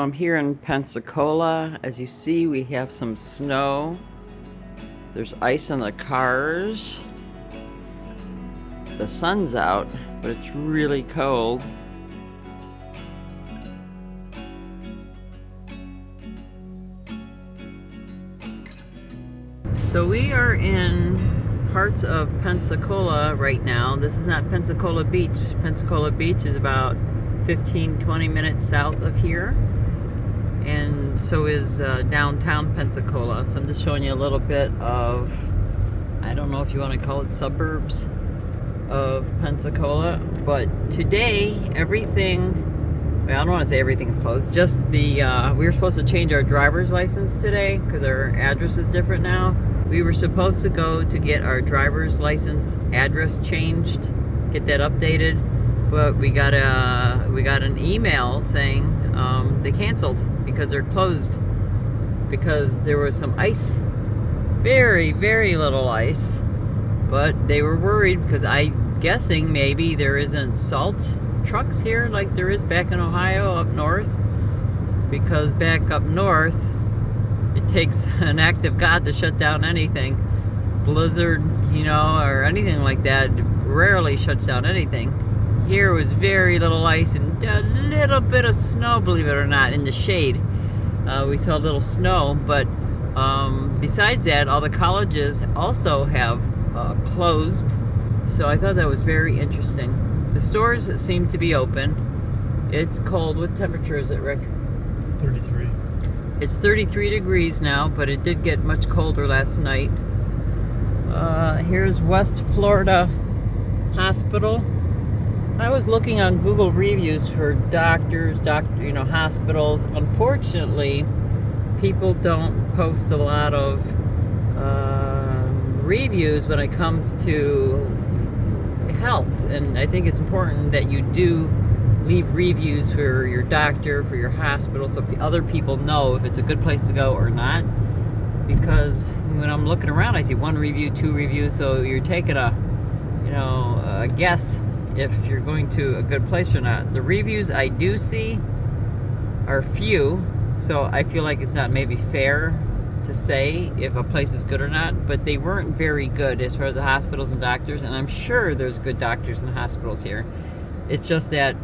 I'm here in Pensacola. As you see, we have some snow. There's ice on the cars. The sun's out, but it's really cold. So we are in parts of Pensacola right now. This is not Pensacola Beach. Pensacola Beach is about 15-20 minutes south of here. And so is downtown Pensacola. So I'm just showing you a little bit of, I don't know if you want to call it suburbs of Pensacola, but today everything, well, I don't want to say everything's closed, just the, we were supposed to change our driver's license today because our address is different now. We were supposed to go to get our driver's license address changed, get that updated, but we got an email saying they canceled because they're closed because there was some ice, very, very little ice, but they were worried because I'm guessing maybe there isn't salt trucks here like there is back in Ohio up north, because back up north it takes an act of God to shut down anything. Blizzard, you know, or anything like that rarely shuts down anything. Here was very little ice and a little bit of snow, believe it or not, in the shade. We saw a little snow, but besides that, all the colleges also have closed. So I thought that was very interesting. The stores seem to be open. It's cold. What temperature is it, Rick? 33. It's 33 degrees now, but it did get much colder last night. Here's West Florida Hospital. I was looking on Google reviews for doctors, hospitals. Unfortunately, people don't post a lot of reviews when it comes to health, and I think it's important that you do leave reviews for your doctor, for your hospital, so other people know if it's a good place to go or not. Because when I'm looking around, I see 1 review, 2 reviews, so you're taking a guess if you're going to a good place or not. The reviews I do see are few, so I feel like it's not maybe fair to say if a place is good or not, but they weren't very good as far as the hospitals and doctors, and I'm sure there's good doctors and hospitals here. It's just that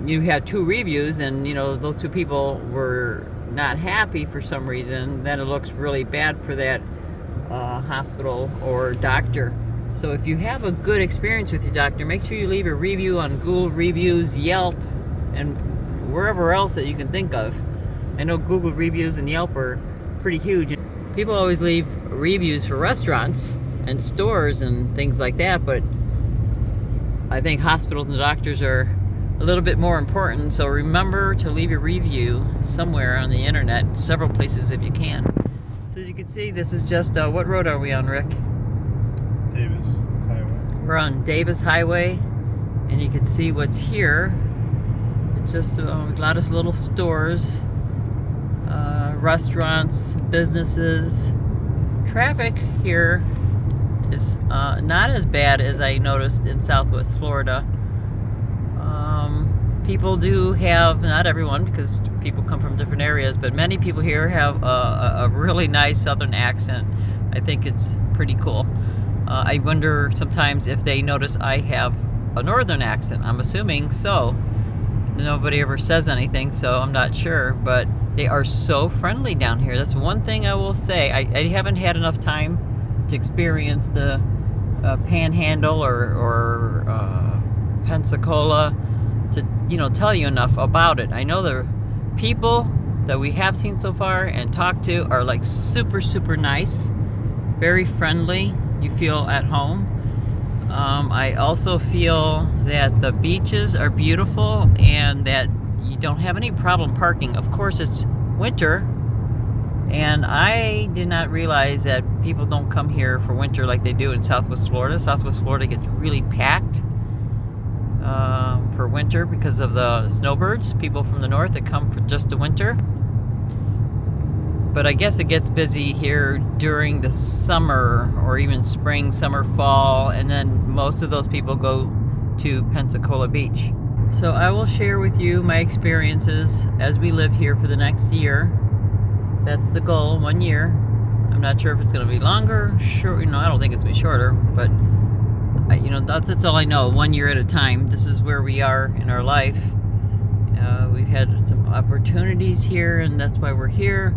you had 2 reviews and those 2 people were not happy for some reason, then it looks really bad for that hospital or doctor. So if you have a good experience with your doctor, make sure you leave a review on Google Reviews, Yelp, and wherever else that you can think of. I know Google Reviews and Yelp are pretty huge. People always leave reviews for restaurants and stores and things like that, but I think hospitals and doctors are a little bit more important. So remember to leave a review somewhere on the internet, several places if you can. So as you can see, this is just, what road are we on, Rick? Davis Highway. We're on Davis Highway, and you can see what's here. It's just a lot of little stores, restaurants, businesses. Traffic here is not as bad as I noticed in Southwest Florida. People do have, not everyone because people come from different areas, but many people here have a really nice southern accent. I think it's pretty cool. I wonder sometimes if they notice I have a northern accent. I'm assuming so. Nobody ever says anything, so I'm not sure, but they are so friendly down here. That's one thing I will say. I haven't had enough time to experience the Panhandle or Pensacola to tell you enough about it. I know the people that we have seen so far and talked to are like super, super nice, very friendly. You feel at home. I also feel that the beaches are beautiful and that you don't have any problem parking. Of course, it's winter, and I did not realize that people don't come here for winter like they do in Southwest Florida. Southwest Florida gets really packed for winter because of the snowbirds, people from the north that come for just the winter. But I guess it gets busy here during the summer or even spring, summer, fall, and then most of those people go to Pensacola Beach. So I will share with you my experiences as we live here for the next year. That's the goal, 1 year. I'm not sure if it's going to be longer. Sure, I don't think it's going to be shorter, but that's all I know. 1 year at a time. This is where we are in our life. We've had some opportunities here, and that's why we're here.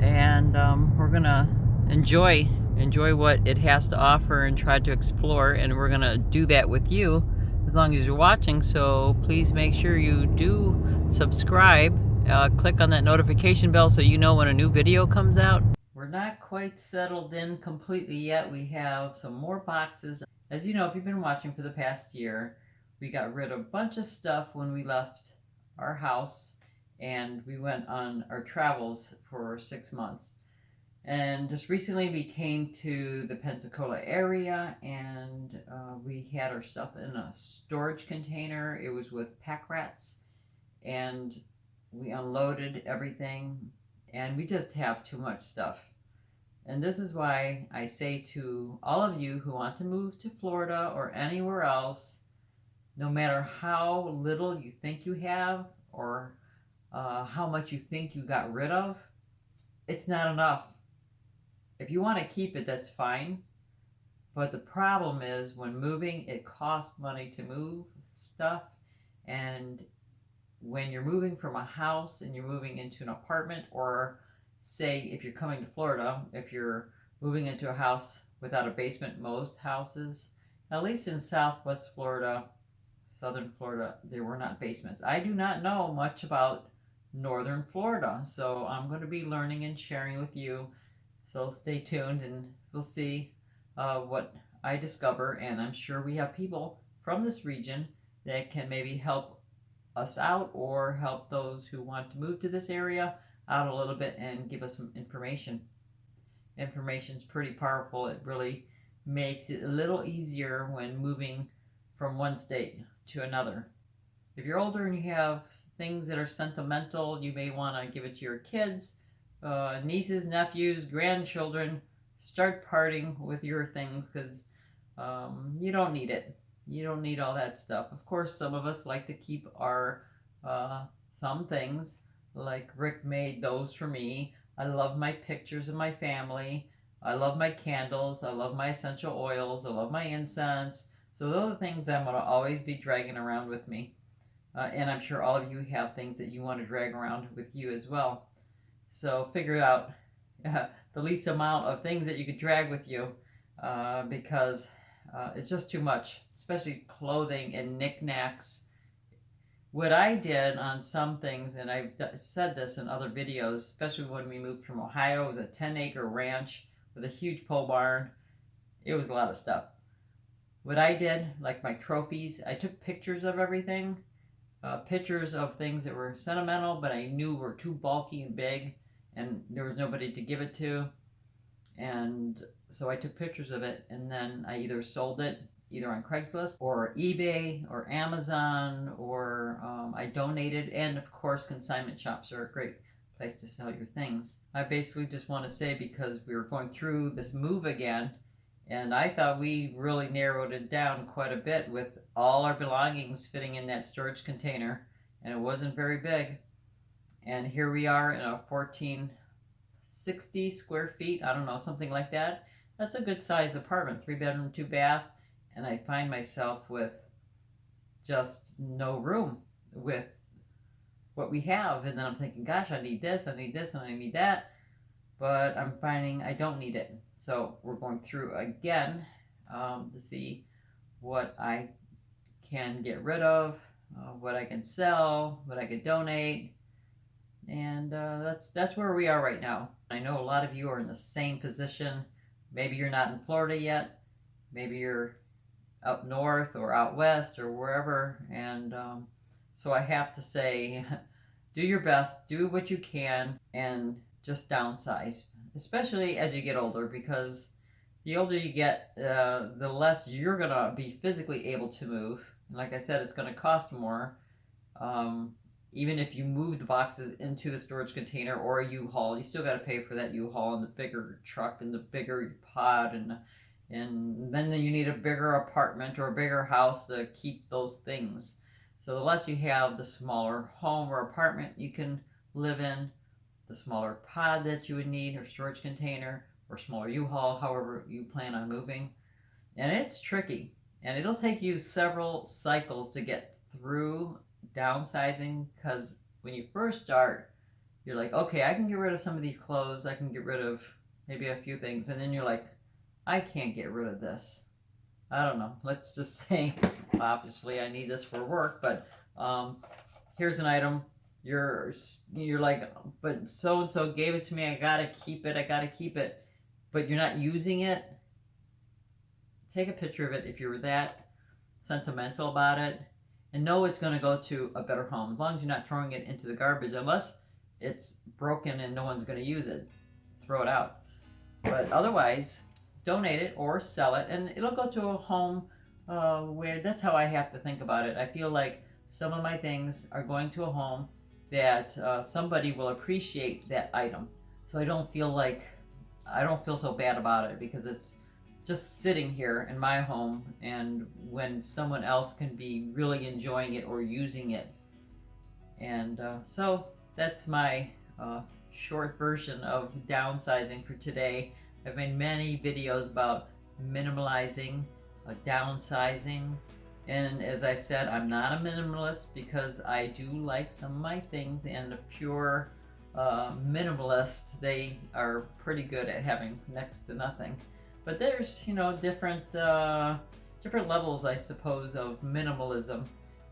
And we're gonna enjoy what it has to offer and try to explore. And we're gonna do that with you, as long as you're watching. So please make sure you do subscribe. Click on that notification bell so you know when a new video comes out. We're not quite settled in completely yet. We have some more boxes. As you know, if you've been watching for the past year, we got rid of a bunch of stuff when we left our house and we went on our travels for 6 months. And just recently we came to the Pensacola area, and we had our stuff in a storage container. It was with pack rats, and we unloaded everything, and we just have too much stuff. And this is why I say to all of you who want to move to Florida or anywhere else, no matter how little you think you have or how much you think you got rid of, it's not enough. If you want to keep it, that's fine. But the problem is, when moving, it costs money to move stuff. And when you're moving from a house and you're moving into an apartment, or say if you're coming to Florida, if you're moving into a house without a basement, most houses, at least in Southwest Florida, Southern Florida, there were not basements. I do not know much about Northern Florida, so I'm going to be learning and sharing with you. So stay tuned, and we'll see what I discover. And I'm sure we have people from this region that can maybe help us out, or help those who want to move to this area out a little bit and give us some information. Information's pretty powerful. It really makes it a little easier when moving from one state to another. If you're older and you have things that are sentimental, you may want to give it to your kids, nieces, nephews, grandchildren. Start parting with your things, because you don't need it. You don't need all that stuff. Of course, some of us like to keep our some things, like Rick made those for me. I love my pictures of my family. I love my candles. I love my essential oils. I love my incense. So those are things I'm going to always be dragging around with me. And I'm sure all of you have things that you want to drag around with you as well. So figure out the least amount of things that you could drag with you, because it's just too much, especially clothing and knickknacks. What I did on some things, and I've said this in other videos, especially when we moved from Ohio, it was a 10-acre ranch with a huge pole barn. It was a lot of stuff. What I did, like my trophies, I took pictures of everything. Pictures of things that were sentimental, but I knew were too bulky and big, and there was nobody to give it to. And so I took pictures of it, and then I either sold it either on Craigslist or eBay or Amazon, or I donated. And of course, consignment shops are a great place to sell your things. I basically just want to say, because we were going through this move again, and I thought we really narrowed it down quite a bit with all our belongings fitting in that storage container, and it wasn't very big. And here we are in a 1460 square feet, I don't know, something like that. That's a good sized apartment, 3-bedroom, 2-bath, and I find myself with just no room with what we have. And then I'm thinking, gosh, I need this, I need this, and I need that, but I'm finding I don't need it. So we're going through again to see what I can get rid of, what I can sell, what I can donate, and that's where we are right now. I know a lot of you are in the same position. Maybe you're not in Florida yet. Maybe you're up north or out west or wherever, and so I have to say, do your best, do what you can, and just downsize, especially as you get older, because the older you get, the less you're going to be physically able to move. And like I said, it's going to cost more. Even if you move the boxes into the storage container or a U-Haul, you still got to pay for that U-Haul and the bigger truck and the bigger pod, and then you need a bigger apartment or a bigger house to keep those things. So the less you have, the smaller home or apartment you can live in, the smaller pod that you would need or storage container or smaller U-Haul, however you plan on moving. And it's tricky, and it'll take you several cycles to get through downsizing, because when you first start, you're like, okay, I can get rid of some of these clothes, I can get rid of maybe a few things, and then you're like, I can't get rid of this. I don't know, let's just say, obviously I need this for work, but here's an item, you're like, but so-and-so gave it to me, I gotta keep it, but you're not using it. Take a picture of it if you're that sentimental about it, and know it's going to go to a better home, as long as you're not throwing it into the garbage, unless it's broken and no one's going to use it. Throw it out. But otherwise, donate it or sell it, and it'll go to a home where, that's how I have to think about it. I feel like some of my things are going to a home that somebody will appreciate that item. So I don't feel so bad about it, because it's just sitting here in my home, and when someone else can be really enjoying it or using it. And so that's my short version of downsizing for today. I've made many videos about minimalizing, downsizing, and as I've said, I'm not a minimalist, because I do like some of my things, and the pure minimalists, they are pretty good at having next to nothing. But there's, different levels, I suppose, of minimalism.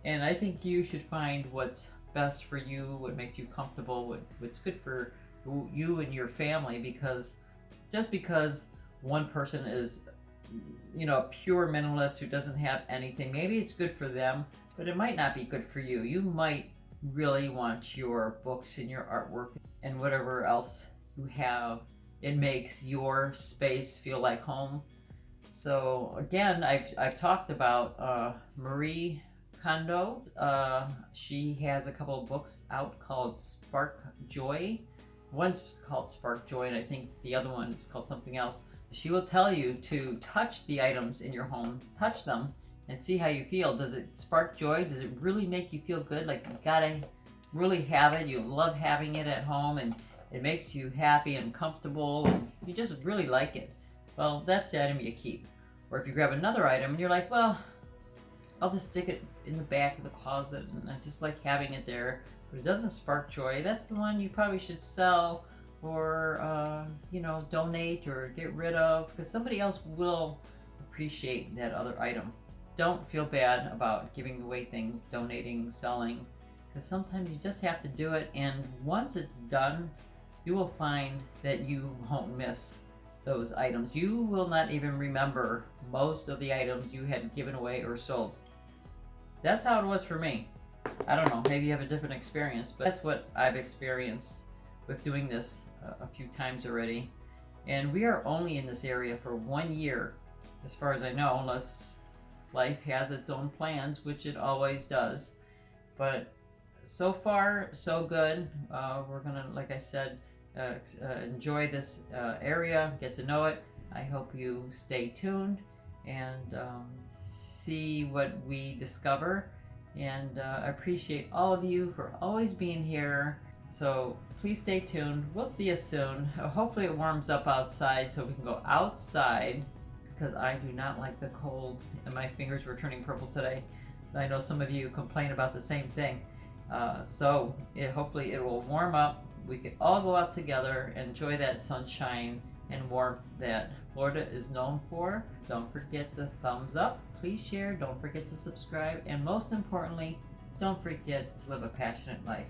And I think you should find what's best for you, what makes you comfortable, what's good for you and your family, because just because one person is, a pure minimalist who doesn't have anything, maybe it's good for them, but it might not be good for you. You might really want your books and your artwork and whatever else you have. It makes your space feel like home. So again, I've talked about Marie Kondo. She has a couple of books out called Spark Joy. One's called Spark Joy, and I think the other one is called something else. She will tell you to touch the items in your home, touch them, and see how you feel. Does it spark joy? Does it really make you feel good? Like, you gotta really have it. You love having it at home, and it makes you happy and comfortable, and you just really like it. Well, that's the item you keep. Or if you grab another item and you're like, well, I'll just stick it in the back of the closet, and I just like having it there, but it doesn't spark joy, that's the one you probably should sell, or donate or get rid of, because somebody else will appreciate that other item. Don't feel bad about giving away things, donating, selling, because sometimes you just have to do it, and once it's done, you will find that you won't miss those items. You will not even remember most of the items you had given away or sold. That's how it was for me. I don't know, maybe you have a different experience, but that's what I've experienced with doing this a few times already. And we are only in this area for 1 year, as far as I know, unless life has its own plans, which it always does. But so far, so good. We're gonna, like I said, enjoy this area, get to know it. I hope you stay tuned and see what we discover. And I appreciate all of you for always being here. So please stay tuned. We'll see you soon. Hopefully it warms up outside so we can go outside, because I do not like the cold, and my fingers were turning purple today. I know some of you complain about the same thing. Hopefully it will warm up. We can all go out together, enjoy that sunshine and warmth that Florida is known for. Don't forget the thumbs up. Please share. Don't forget to subscribe. And most importantly, don't forget to live a passionate life.